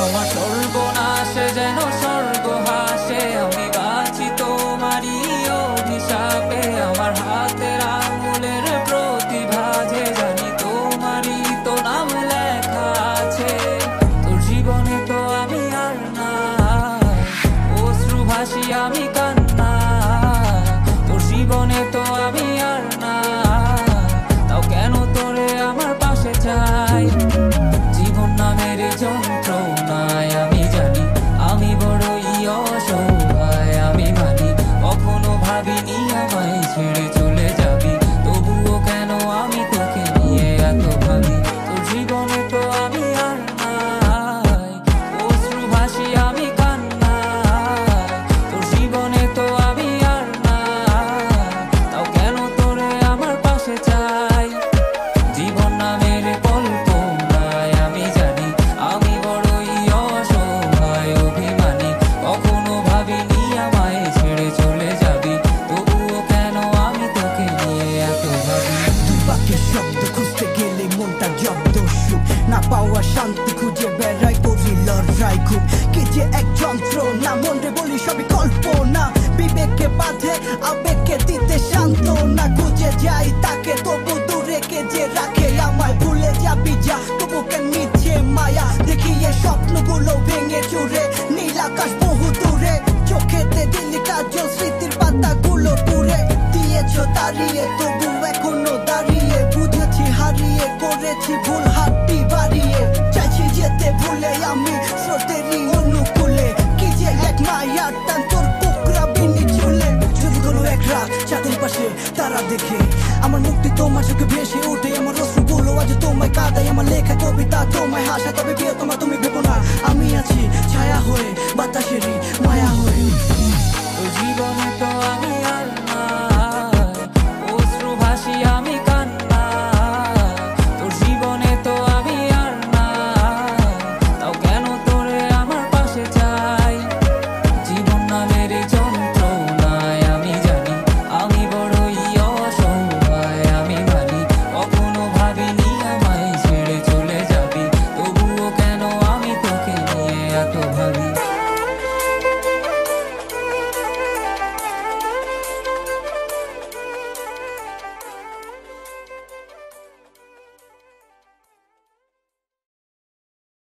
আমার সর্বনাশে যেন স্বর্গ হাসে, আমি বাঁচি তোমারই অভিশাপে। আমার হাতের আঙুলের প্রতিভা যে জানি তোমারই তো নাম লেখা আছে। তোর জীবনে তো আমি আর না, অশ্রু ভাসি আমি কান্না। তোর জীবনে তো আমি আর না, তাও কেন তোরে আমার পাশে চাই। জীবন নামের যন্ত্রণায় আমি জানি আমি বড়ই অসহায়, আমি মানি কখনো ভাবিনি আমায় ছেড়ে চলে যাবি, তবুও কেন আমি তোকে নিয়ে এত ভাবি। তোর জীবনে তো আমি আর নাই, অশ্রু ভাসি আমি কান্না। তোর জীবনে তো আমি আর না, তাও কেন তোরে আমার পাশে চাই। জীবন নামের কল্পনায় আমি জানি আমি বড়ই অসহায়, অভিমানী কখনো ভাবিনি আমায় ছেড়ে চলে যাবি, তবুও কেন আমি তোকে নিয়ে এত ভাবি। বাকি শব্দ খুঁজতে গেলে মনটা জব্দ, সুখ না পাওয়া শান্তি খুঁজে বেড়াই, করি লড়াই খুব কি যে এক যন্ত্র না। মনে বলি সবই কল্পনা, বিবেককে বাঁধে আবেগকে দিতে শান্ত না। খুঁজে যাই তাকে তবু দূরে কে যে রাখে আমায়, ভুলে যাবি যা তবু কেন নিচ্ছে মায়া। দেখিয়ে স্বপ্নগুলো ভেঙে চুরে, নীল আকাশ বহু দূরে, চোখেতে দিলি কাজল স্মৃতির পাতাগুলো পুরে দিয়েছ দাঁড়িয়ে, তবু এখনো দাঁড়িয়ে বুঝেছি হারিয়ে করেছি ভুল, হাতটি বাড়িয়ে চাইছি যেতে ভুলে আমি স্রোতেরই অনুকূলে। কি যে এক মায়ার টান তোর কুকরা বিনি চুলে, যদি কোনো এক রাত চাঁদের পাশে তারা দেখে আমার মুক্তি তোমার চোখে ভেসে ওঠে। আমার অশ্রুগুলো আজ তোমায় কাঁদায়, আমার লেখা কবিতা তোমায় হাসা, তবে বিয়ে তোমার তুমি ভেবো না আমি আছি ছায়া হয়ে বাতাসেরই